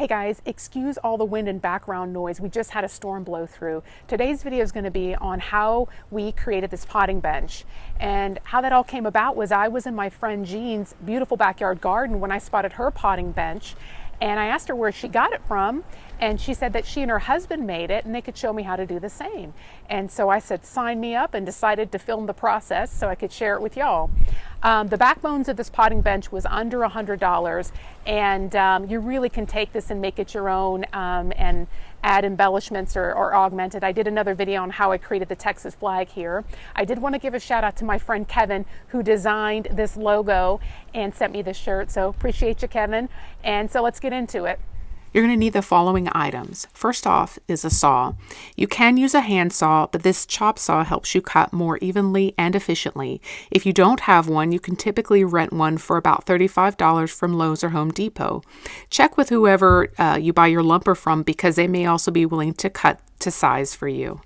Hey guys, excuse all the wind and background noise. We just had a storm blow through. Today's video is going to be on how we created this potting bench. And how that all came about was I was in my friend Jean's beautiful backyard garden when I spotted her potting bench. And I asked her where she got it from. And she said that she and her husband made it and they could show me how to do the same. And so I said, sign me up, and decided to film the process so I could share it with y'all. The backbones of this potting bench was under $100, and you really can take this and make it your own and add embellishments or augment it. I did another video on how I created the Texas flag here. I did want to give a shout out to my friend Kevin, who designed this logo and sent me this shirt, so appreciate you, Kevin. And so let's get into it. You're going to need the following items. First off is a saw. You can use a hand saw, but this chop saw helps you cut more evenly and efficiently. If you don't have one, you can typically rent one for about $35 from Lowe's or Home Depot. Check with whoever you buy your lumber from, because they may also be willing to cut to size for you.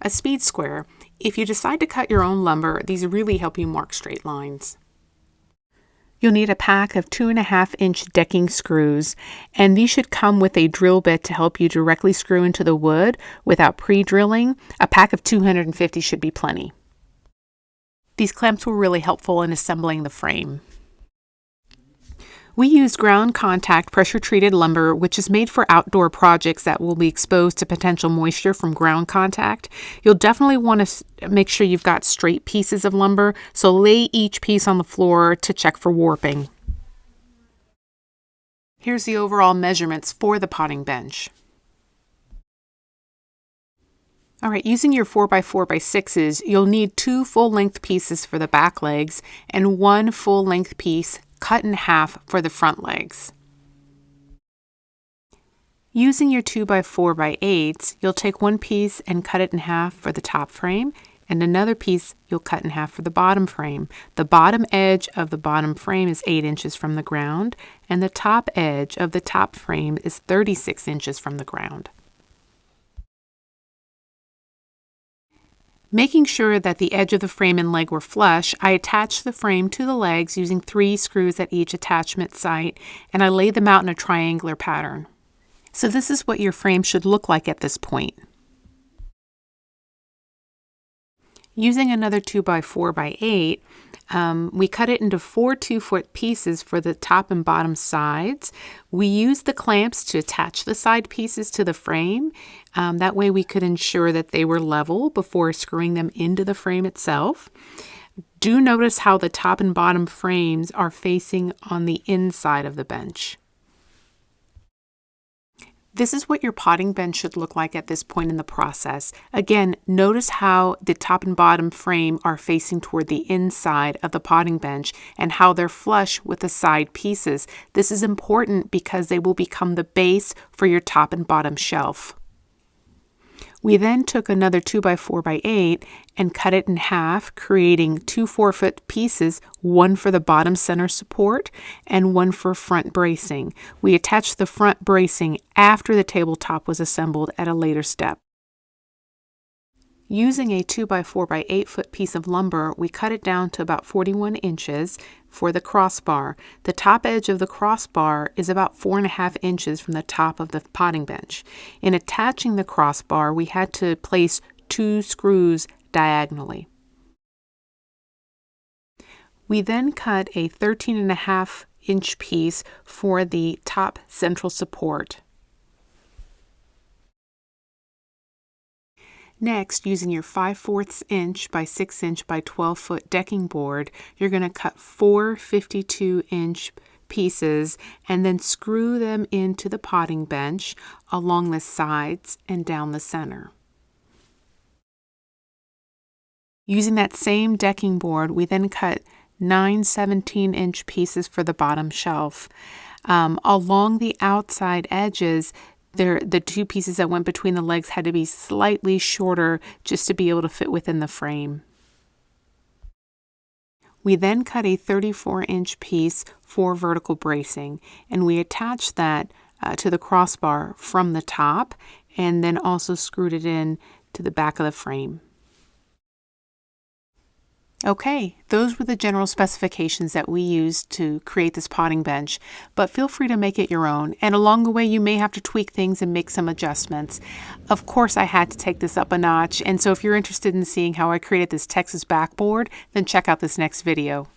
A speed square. If you decide to cut your own lumber, these really help you mark straight lines. You'll need a pack of 2.5-inch decking screws, and these should come with a drill bit to help you directly screw into the wood without pre-drilling. A pack of 250 should be plenty. These clamps were really helpful in assembling the frame. We used ground contact pressure-treated lumber, which is made for outdoor projects that will be exposed to potential moisture from ground contact. You'll definitely want to make sure you've got straight pieces of lumber, so lay each piece on the floor to check for warping. Here's the overall measurements for the potting bench. All right, using your 4x4x6s, you'll need 2 full-length pieces for the back legs and 1 full-length piece cut in half for the front legs. Using your 2x4x8s, you'll take one piece and cut it in half for the top frame, and another piece you'll cut in half for the bottom frame. The bottom edge of the bottom frame is 8 inches from the ground, and the top edge of the top frame is 36 inches from the ground. Making sure that the edge of the frame and leg were flush, I attached the frame to the legs using 3 screws at each attachment site, and I laid them out in a triangular pattern. So this is what your frame should look like at this point. Using another 2x4x8, we cut it into 4 2-foot pieces for the top and bottom sides. We used the clamps to attach the side pieces to the frame. That way we could ensure that they were level before screwing them into the frame itself. Do notice how the top and bottom frames are facing on the inside of the bench. This is what your potting bench should look like at this point in the process. Again, notice how the top and bottom frame are facing toward the inside of the potting bench and how they're flush with the side pieces. This is important because they will become the base for your top and bottom shelf. We then took another 2x4x8 and cut it in half, creating 2 4-foot pieces, one for the bottom center support and one for front bracing. We attached the front bracing after the tabletop was assembled at a later step. Using a 2x4x8 foot piece of lumber, we cut it down to about 41 inches for the crossbar. The top edge of the crossbar is about 4.5 inches from the top of the potting bench. In attaching the crossbar, we had to place 2 screws diagonally. We then cut a 13.5-inch piece for the top central support. Next, using your 5/4 inch by 6 inch by 12 foot decking board, you're going to cut 4 52-inch pieces and then screw them into the potting bench along the sides and down the center. Using that same decking board, we then cut 9 17-inch pieces for the bottom shelf. Along the outside edges, the 2 pieces that went between the legs had to be slightly shorter just to be able to fit within the frame. We then cut a 34-inch piece for vertical bracing, and we attached that to the crossbar from the top and then also screwed it in to the back of the frame. Okay, those were the general specifications that we used to create this potting bench, but feel free to make it your own, and along the way you may have to tweak things and make some adjustments. Of course I had to take this up a notch, and so if you're interested in seeing how I created this Texas backboard, then check out this next video.